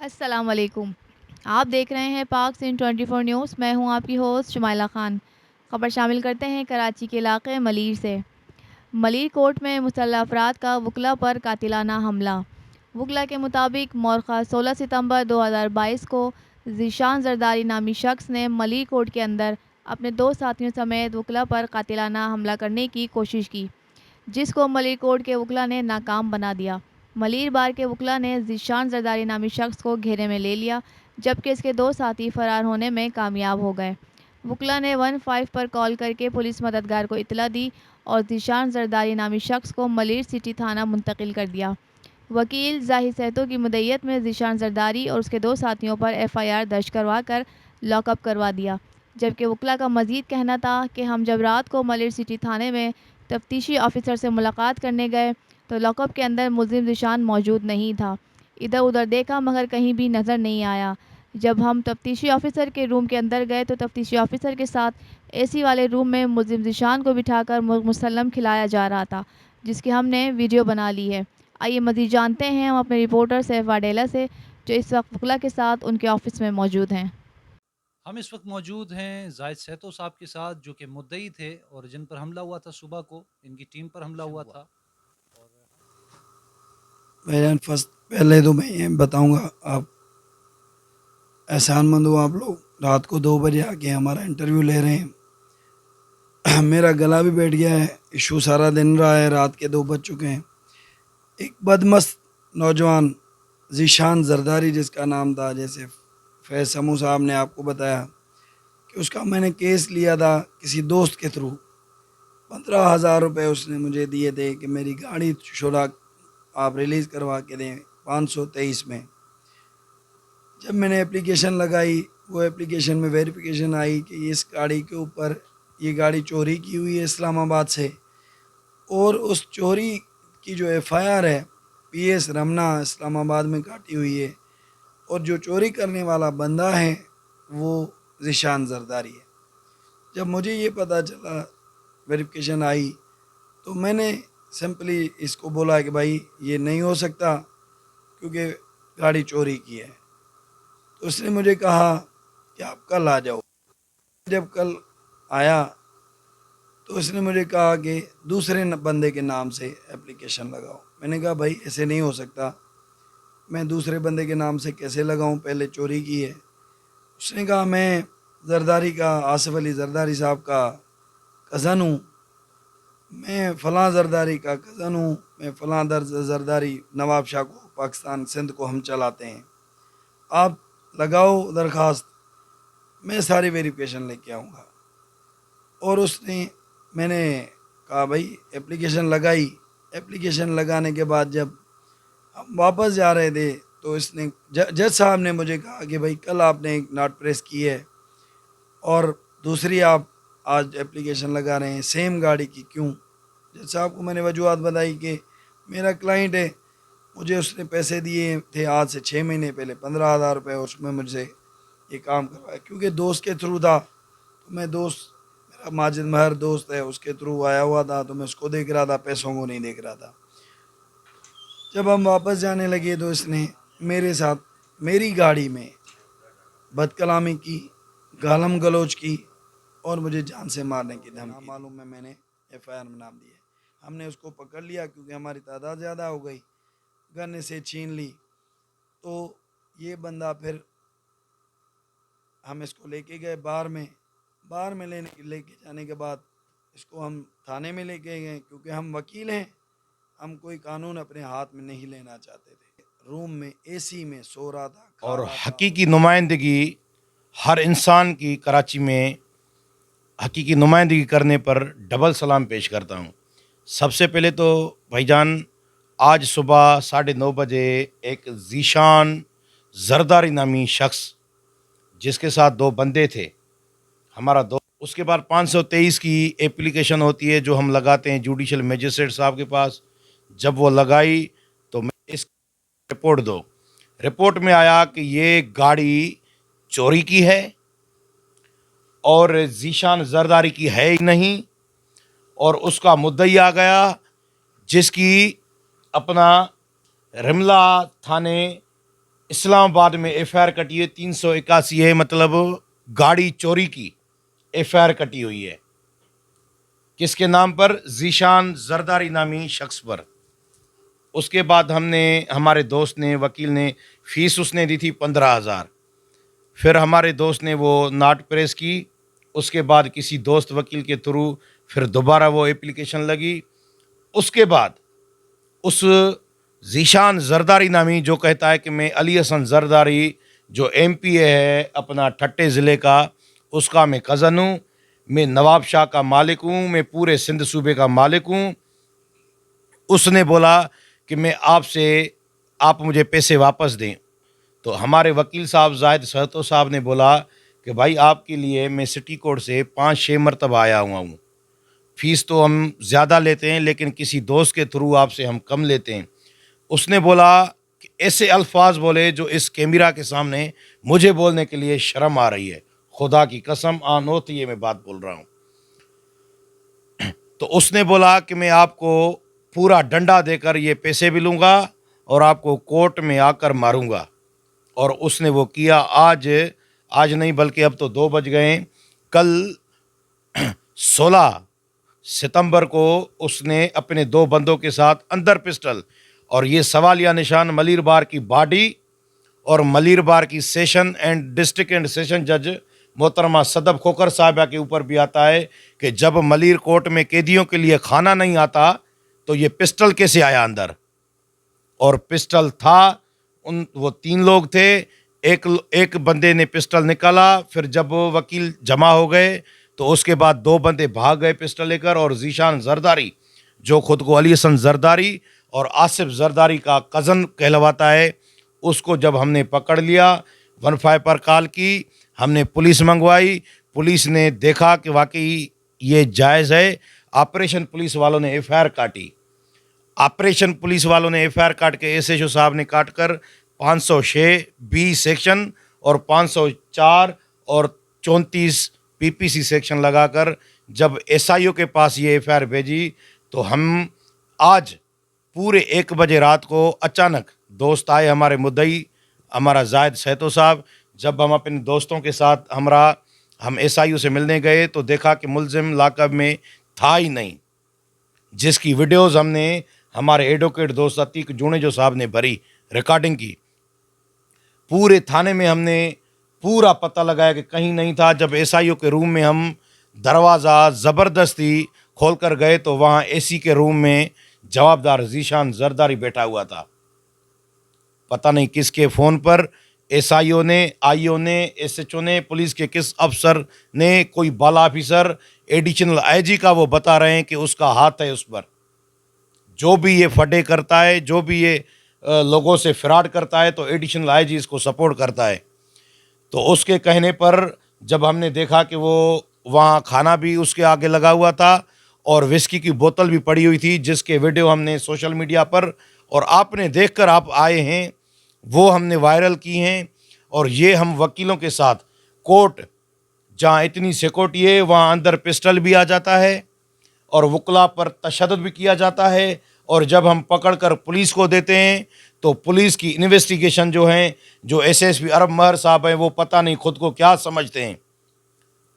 السلام علیکم۔ آپ دیکھ رہے ہیں پاک سین 24 نیوز۔ میں ہوں آپ کی ہوسٹ شمائلہ خان۔ خبر شامل کرتے ہیں کراچی کے علاقے ملیر سے۔ ملیر کورٹ میں مسلح افراد کا وکلا پر قاتلانہ حملہ۔ وکلا کے مطابق مورخہ 16 ستمبر 2022 کو ذیشان زرداری نامی شخص نے ملیر کورٹ کے اندر اپنے دو ساتھیوں سمیت وکلا پر قاتلانہ حملہ کرنے کی کوشش کی، جس کو ملیر کورٹ کے وکلا نے ناکام بنا دیا۔ ملیر بار کے وکلا نے ذیشان زرداری نامی شخص کو گھیرے میں لے لیا، جبکہ اس کے دو ساتھی فرار ہونے میں کامیاب ہو گئے۔ وکلا نے 15 پر کال کر کے پولیس مددگار کو اطلاع دی اور ذیشان زرداری نامی شخص کو ملیر سٹی تھانہ منتقل کر دیا۔ وکیل ظاہر صحتو کی مدعیت میں ذیشان زرداری اور اس کے دو ساتھیوں پر FIR درج کروا کر لاک اپ کروا دیا، جبکہ وکلا کا مزید کہنا تھا کہ ہم جب رات کو ملیر سٹی تھانے میں تفتیشی آفیسر سے ملاقات کرنے گئے تو لاک اپ کے اندر ملزم ذیشان موجود نہیں تھا۔ ادھر ادھر دیکھا مگر کہیں بھی نظر نہیں آیا۔ جب ہم تفتیشی آفیسر کے روم کے اندر گئے تو تفتیشی آفیسر کے ساتھ AC والے روم میں ملزم ذیشان کو بٹھا کر مسلم کھلایا جا رہا تھا، جس کی ہم نے ویڈیو بنا لی ہے۔ آئیے مزید جانتے ہیں ہم اپنے رپورٹر سیف واڈیلا سے، جو اس وقت وکلا کے ساتھ ان کے آفس میں موجود ہیں۔ ہم اس وقت موجود ہیں زاہد صحتو صاحب کے ساتھ، جو کہ مدعی تھے اور جن پر حملہ ہوا تھا صبح کو، ان کی ٹیم پر حملہ ہوا تھا۔ پہلے تو میں یہ بتاؤں گا، آپ احسان مند ہو، آپ لوگ رات کو 2 بجے آ کے ہمارا انٹرویو لے رہے ہیں۔ میرا گلا بھی بیٹھ گیا ہے، ایشو سارا دن رہا ہے، رات کے 2 بج چکے ہیں۔ ایک بدمست نوجوان ذیشان زرداری جس کا نام تھا، جیسے فیض سمو صاحب نے آپ کو بتایا کہ اس کا میں نے کیس لیا تھا کسی دوست کے تھرو۔ 15,000 روپے اس نے مجھے دیے تھے کہ میری گاڑی شعلہ آپ ریلیز کروا کے دیں 523 میں۔ جب میں نے اپلیکیشن لگائی، وہ اپلیکیشن میں ویریفیکیشن آئی کہ اس گاڑی کے اوپر یہ گاڑی چوری کی ہوئی ہے اسلام آباد سے، اور اس چوری کی جو FIR ہے PS رمنا اسلام آباد میں کاٹی ہوئی ہے، اور جو چوری کرنے والا بندہ ہے وہ ذیشان زرداری ہے۔ جب مجھے یہ پتہ چلا، ویریفیکیشن آئی، تو میں نے سمپلی اس کو بولا کہ بھائی یہ نہیں ہو سکتا کیونکہ گاڑی چوری کی ہے۔ تو اس نے مجھے کہا کہ آپ کل آ جاؤ۔ جب کل آیا تو اس نے مجھے کہا کہ دوسرے بندے کے نام سے اپلیکیشن لگاؤ۔ میں نے کہا بھائی ایسے نہیں ہو سکتا، میں دوسرے بندے کے نام سے کیسے لگاؤں، پہلے چوری کی ہے۔ اس نے کہا میں زرداری کا، آصف علی زرداری صاحب کا کزن ہوں، میں فلاں زرداری کا کزن ہوں، میں فلاں زرداری نواب شاہ کو، پاکستان سندھ کو ہم چلاتے ہیں، آپ لگاؤ درخواست، میں ساری ویریفیکیشن لے کے آؤں گا۔ اور میں نے کہا بھائی اپلیکیشن لگائی۔ اپلیکیشن لگانے کے بعد جب ہم واپس جا رہے تھے تو اس نے جج صاحب نے مجھے کہا کہ بھائی کل آپ نے ایک ناٹ پریس کی ہے اور دوسری آپ آج اپلیکیشن لگا رہے ہیں سیم گاڑی کی، کیوں؟ جج صاحب کو میں نے وجوہات بتائی کہ میرا کلائنٹ ہے، مجھے اس نے پیسے دیے تھے آج سے 6 مہینے پہلے 15,000 روپے، اس میں مجھ سے یہ کام کروایا کیونکہ دوست کے تھرو تھا۔ تو میں میرا ماجد مہر دوست ہے، اس کے تھرو آیا ہوا تھا، تو میں اس کو دیکھ رہا تھا، پیسوں کو نہیں دیکھ رہا تھا۔ جب ہم واپس جانے لگے تو اس نے میرے ساتھ میری گاڑی میں بد کلامی کی، گالم گلوچ کی اور مجھے جان سے مارنے کی دھمکی۔ معلوم ہے، میں نے FIR میں نام دیا۔ ہم نے اس کو پکڑ لیا کیونکہ ہماری تعداد زیادہ ہو گئی، گن سے چھین لی۔ تو یہ بندہ پھر ہم اس کو لے کے گئے بار میں لے کے جانے کے بعد اس کو ہم تھانے میں لے کے گئے کیونکہ ہم وکیل ہیں، ہم کوئی قانون اپنے ہاتھ میں نہیں لینا چاہتے تھے۔ روم میں AC میں سو رہا تھا، کھا اور رہا تھا۔ حقیقی نمائندگی ہر انسان کی کراچی میں حقیقی نمائندگی کرنے پر ڈبل سلام پیش کرتا ہوں۔ سب سے پہلے تو بھائی جان، آج صبح 9:30 بجے ایک ذیشان زرداری نامی شخص جس کے ساتھ 2 بندے تھے، ہمارا دوست، اس کے بعد 523 کی اپلیکیشن ہوتی ہے جو ہم لگاتے ہیں جوڈیشل میجسٹریٹ صاحب کے پاس۔ جب وہ لگائی تو میں اس رپورٹ دو، رپورٹ میں آیا کہ یہ گاڑی چوری کی ہے اور ذیشان زرداری کی ہے ہی نہیں، اور اس کا مدعی آ گیا جس کی اپنا رملہ تھانے اسلام آباد میں ایف آئی آر کٹی ہے 381 ہے، مطلب گاڑی چوری کی ایف آئی آر کٹی ہوئی ہے. کس کے نام پر؟ ذیشان زرداری نامی شخص پر. اس کے بعد ہمارے دوست نے، وکیل نے، فیس اس نے دی تھی 15,000. پھر ہمارے دوست نے وہ ناٹ پریس کی. اس کے بعد کسی دوست وکیل کے تھرو پھر دوبارہ وہ اپلیکیشن لگی. اس کے بعد اس ذیشان زرداری نامی جو کہتا ہے کہ میں علی حسن زرداری جو ایم پی اے ہے اپنا ٹھٹے ضلع کا، اس کا میں کزن ہوں، میں نواب شاہ کا مالک ہوں، میں پورے سندھ صوبے کا مالک ہوں. اس نے بولا کہ میں آپ مجھے پیسے واپس دیں. تو ہمارے وکیل صاحب زاہد سہتو صاحب نے بولا کہ بھائی آپ کے لیے میں سٹی کورٹ سے 5-6 مرتبہ آیا ہوا ہوں، فیس تو ہم زیادہ لیتے ہیں لیکن کسی دوست کے تھرو آپ سے ہم کم لیتے ہیں. اس نے بولا کہ ایسے الفاظ بولے جو اس کیمرہ کے سامنے مجھے بولنے کے لیے شرم آ رہی ہے، خدا کی قسم آن اوتھ یہ میں بات بول رہا ہوں. تو اس نے بولا کہ میں آپ کو پورا ڈنڈا دے کر یہ پیسے بھی لوں گا اور آپ کو کورٹ میں آ کر ماروں گا. اور اس نے وہ کیا. آج نہیں بلکہ اب تو 2 بج گئے ہیں. کل 16 ستمبر کو اس نے اپنے 2 بندوں کے ساتھ اندر پسٹل اور یہ سوالیہ نشان ملیر بار کی باڈی اور ملیر بار کی session and district and session جج محترمہ صدب کھوکر صاحبہ کے اوپر بھی آتا ہے کہ جب ملیر کورٹ میں قیدیوں کے لیے کھانا نہیں آتا تو یہ پسٹل کیسے آیا اندر. اور پسٹل تھا، وہ 3 لوگ تھے. ایک بندے نے پسٹل نکالا. پھر جب وکیل جمع ہو گئے تو اس کے بعد 2 بندے بھاگ گئے پسٹل لے کر. اور ذیشان زرداری جو خود کو علی حسن زرداری اور آصف زرداری کا کزن کہلواتا ہے، اس کو جب ہم نے پکڑ لیا 15 پر کال کی، ہم نے پولیس منگوائی. پولیس نے دیکھا کہ واقعی یہ جائز ہے. آپریشن پولیس والوں نے ایف آئی آر کاٹی. آپریشن پولیس والوں نے ایف آئی آر کاٹ کے ایس ایچ او صاحب نے کاٹ کر 506B سیکشن اور 504 اور 34 پی پی سی سیکشن لگا کر جب ایس آئی او کے پاس یہ ایف آئی آر بھیجی تو ہم آج پورے 1 بجے رات کو اچانک دوست آئے ہمارے مدعی ہمارا زاہد سہتو صاحب. جب ہم اپنے دوستوں کے ساتھ ہم ایس آئی او سے ملنے گئے تو دیکھا کہ ملزم لاک اپ میں تھا ہی نہیں، جس کی ویڈیوز ہم نے ہمارے ایڈوکیٹ دوست عتیق جونیجو صاحب نے بھری، ریکارڈنگ کی. پورے تھانے میں ہم نے پورا پتہ لگایا کہ کہیں نہیں تھا. جب ایس آئی او کے روم میں ہم دروازہ زبردستی کھول کر گئے تو وہاں اے سی کے روم میں جوابدار ذیشان زرداری بیٹھا ہوا تھا. پتہ نہیں کس کے فون پر ایس آئی او نے، آئی او نے، ایس ایچ او نے، پولیس کے کس افسر نے، کوئی بالا آفیسر ایڈیشنل آئی جی کا وہ بتا رہے ہیں کہ اس کا ہاتھ ہے اس پر. جو بھی یہ فڈے کرتا ہے، جو بھی یہ لوگوں سے فراڈ کرتا ہے تو ایڈیشنل آئی جی اس کو سپورٹ کرتا ہے. تو اس کے کہنے پر جب ہم نے دیکھا کہ وہ وہاں کھانا بھی اس کے آگے لگا ہوا تھا اور وسکی کی بوتل بھی پڑی ہوئی تھی، جس کے ویڈیو ہم نے سوشل میڈیا پر اور آپ نے دیکھ کر آپ آئے ہیں وہ ہم نے وائرل کی ہیں. اور یہ ہم وکیلوں کے ساتھ کورٹ جہاں اتنی سیکورٹی ہے وہاں اندر پسٹل بھی آ جاتا ہے اور وکلا پر تشدد بھی کیا جاتا ہے. اور جب ہم پکڑ کر پولیس کو دیتے ہیں تو پولیس کی انویسٹیگیشن جو ہیں، جو ایس ایس پی عرب مہر صاحب ہیں، وہ پتہ نہیں خود کو کیا سمجھتے ہیں.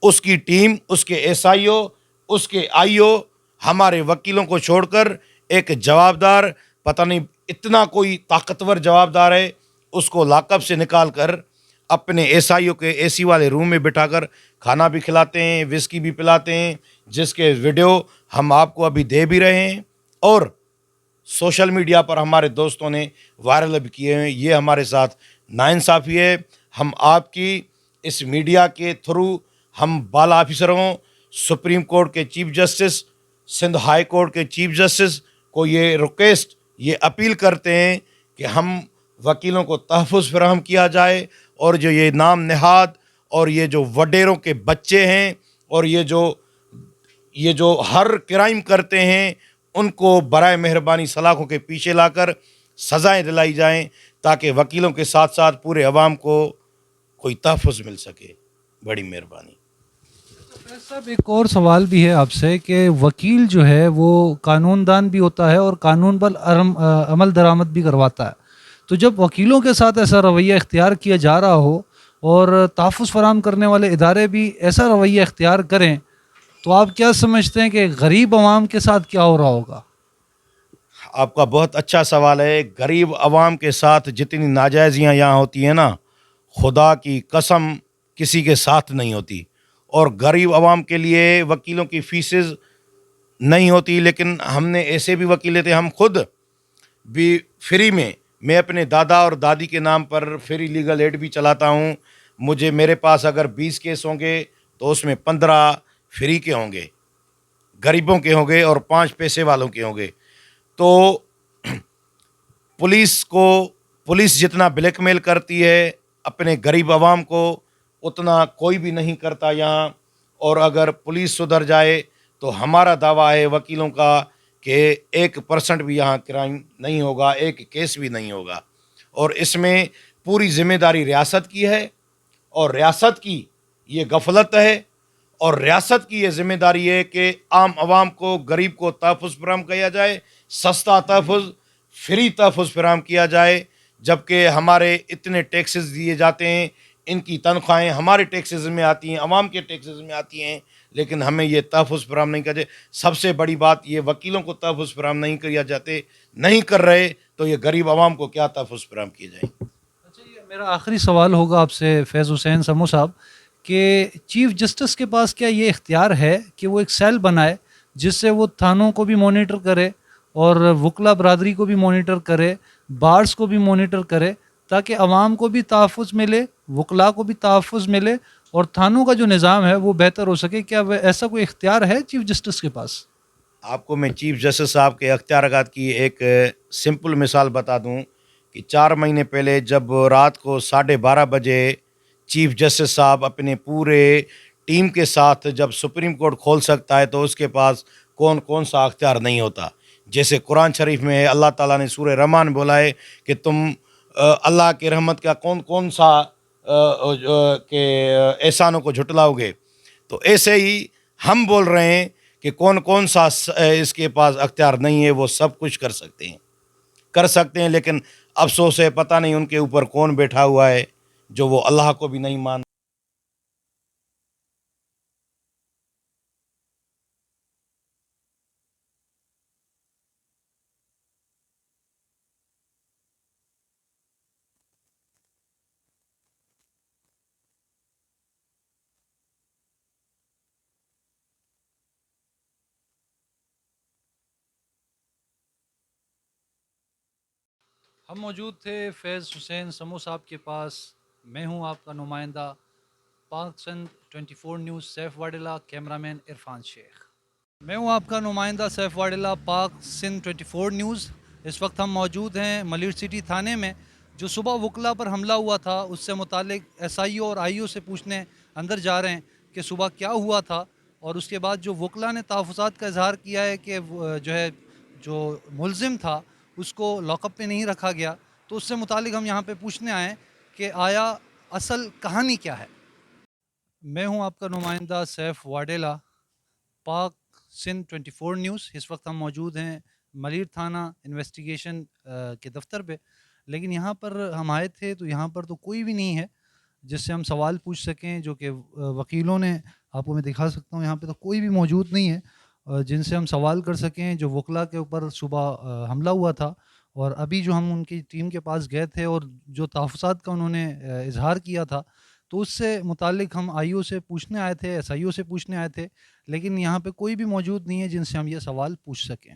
اس کی ٹیم، اس کے ایس آئی او، اس کے آئی او ہمارے وکیلوں کو چھوڑ کر ایک جوابدار، پتہ نہیں اتنا کوئی طاقتور جوابدار ہے، اس کو لاک اپ سے نکال کر اپنے ایس آئی او کے اے سی والے روم میں بٹھا کر کھانا بھی کھلاتے ہیں، وسکی بھی پلاتے ہیں، جس کے ویڈیو ہم آپ کو ابھی دے بھی رہے ہیں اور سوشل میڈیا پر ہمارے دوستوں نے وائرل بھی کیے ہیں. یہ ہمارے ساتھ ناانصافی ہے. ہم آپ کی اس میڈیا کے تھرو ہم بالا آفیسروں، سپریم کورٹ کے chief justice, Sindh high court کے چیف جسٹس کو یہ ریکویسٹ، یہ اپیل کرتے ہیں کہ ہم وکیلوں کو تحفظ فراہم کیا جائے اور جو یہ نام نہاد اور یہ جو وڈیروں کے بچے ہیں اور یہ جو ہر کرائم کرتے ہیں ان کو برائے مہربانی سلاخوں کے پیچھے لا کر سزائیں دلائی جائیں تاکہ وکیلوں کے ساتھ ساتھ پورے عوام کو کوئی تحفظ مل سکے. بڑی مہربانی. صاحب ایک اور سوال بھی ہے آپ سے کہ وکیل جو ہے وہ قانون دان بھی ہوتا ہے اور قانون پر عمل درآمد بھی کرواتا ہے. تو جب وکیلوں کے ساتھ ایسا رویہ اختیار کیا جا رہا ہو اور تحفظ فراہم کرنے والے ادارے بھی ایسا رویہ اختیار کریں تو آپ کیا سمجھتے ہیں کہ غریب عوام کے ساتھ کیا ہو رہا ہوگا؟ آپ کا بہت اچھا سوال ہے. غریب عوام کے ساتھ جتنی ناجائزیاں یہاں ہوتی ہیں نا، خدا کی قسم کسی کے ساتھ نہیں ہوتی. اور غریب عوام کے لیے وکیلوں کی فیسز نہیں ہوتی، لیکن ہم نے ایسے بھی وکیل تھے، ہم خود بھی فری میں اپنے دادا اور دادی کے نام پر فری لیگل ایڈ بھی چلاتا ہوں. میرے پاس اگر 20 کیس ہوں گے تو اس میں 15 فری کے ہوں گے، غریبوں کے ہوں گے، اور 5 پیسے والوں کے ہوں گے. تو پولیس جتنا بلیک میل کرتی ہے اپنے غریب عوام کو، اتنا کوئی بھی نہیں کرتا یہاں. اور اگر پولیس سدھر جائے تو ہمارا دعویٰ ہے وکیلوں کا کہ 1% بھی یہاں کرائم نہیں ہوگا، ایک کیس بھی نہیں ہوگا. اور اس میں پوری ذمہ داری ریاست کی ہے، اور ریاست کی یہ غفلت ہے، اور ریاست کی یہ ذمہ داری ہے کہ عام عوام کو، غریب کو تحفظ فراہم کیا جائے، سستا تحفظ، فری تحفظ فراہم کیا جائے. جبکہ ہمارے اتنے ٹیکسز دیے جاتے ہیں، ان کی تنخواہیں ہمارے ٹیکسز میں آتی ہیں، عوام کے ٹیکسز میں آتی ہیں، لیکن ہمیں یہ تحفظ فراہم نہیں کرتے. سب سے بڑی بات یہ وکیلوں کو تحفظ فراہم نہیں کر رہے تو یہ غریب عوام کو کیا تحفظ فراہم کیے جائیں. اچھا، یہ میرا آخری سوال ہوگا آپ سے فیض حسین سمو صاحب، کہ چیف جسٹس کے پاس کیا یہ اختیار ہے کہ وہ ایک سیل بنائے جس سے وہ تھانوں کو بھی مانیٹر کرے اور وکلا برادری کو بھی مانیٹر کرے، بارز کو بھی مانیٹر کرے، تاکہ عوام کو بھی تحفظ ملے، وکلا کو بھی تحفظ ملے اور تھانوں کا جو نظام ہے وہ بہتر ہو سکے؟ کیا ایسا کوئی اختیار ہے چیف جسٹس کے پاس؟ آپ کو میں چیف جسٹس صاحب کے اختیارات کی ایک سمپل مثال بتا دوں کہ 4 مہینے پہلے جب رات کو 12:30 بجے چیف جسٹس صاحب اپنے پورے ٹیم کے ساتھ جب سپریم کورٹ کھول سکتا ہے تو اس کے پاس کون سا اختیار نہیں ہوتا. جیسے قرآن شریف میں ہے، اللہ تعالیٰ نے سورہ رحمان بولا ہے کہ تم اللہ کی رحمت کا کون سا کہ احسانوں کو جھٹلاؤ گے. تو ایسے ہی ہم بول رہے ہیں کہ کون سا اس کے پاس اختیار نہیں ہے، وہ سب کچھ کر سکتے ہیں، لیکن افسوس ہے پتہ نہیں ان کے اوپر کون بیٹھا ہوا ہے جو وہ اللہ کو بھی نہیں مانتا. ہم موجود تھے فیض حسین سمو صاحب کے پاس. میں ہوں آپ کا نمائندہ پاک سندھ 24 نیوز سیف واڈیلا، کیمرہ مین عرفان شیخ. میں ہوں آپ کا نمائندہ سیف واڈیلا، پاک سندھ 24 نیوز. اس وقت ہم موجود ہیں ملیر سٹی تھانے میں. جو صبح وکلا پر حملہ ہوا تھا اس سے متعلق ایس آئی او اور آئی او سے پوچھنے اندر جا رہے ہیں کہ صبح کیا ہوا تھا، اور اس کے بعد جو وکلا نے تحفظات کا اظہار کیا ہے کہ جو ملزم تھا اس کو لاک اپ پہ نہیں رکھا گیا، تو اس سے متعلق ہم یہاں پہ پوچھنے آئے کہ آیا اصل کہانی کیا ہے. میں ہوں آپ کا نمائندہ سیف واڈیلا، پاک سندھ 24 نیوز. اس وقت ہم موجود ہیں ملیر تھانہ انویسٹیگیشن کے دفتر پہ، لیکن یہاں پر ہم آئے تھے تو یہاں پر تو کوئی بھی نہیں ہے جس سے ہم سوال پوچھ سکیں. جو کہ وکیلوں نے، آپ کو میں دکھا سکتا ہوں، یہاں پہ تو کوئی بھی موجود نہیں ہے جن سے ہم سوال کر سکیں. جو وکلا کے اوپر صبح حملہ ہوا تھا، اور ابھی جو ہم ان کی ٹیم کے پاس گئے تھے اور جو تحفظات کا انہوں نے اظہار کیا تھا، تو اس سے متعلق ہم آئی او سے پوچھنے آئے تھے، ایس آئی او سے پوچھنے آئے تھے، لیکن یہاں پہ کوئی بھی موجود نہیں ہے جن سے ہم یہ سوال پوچھ سکیں.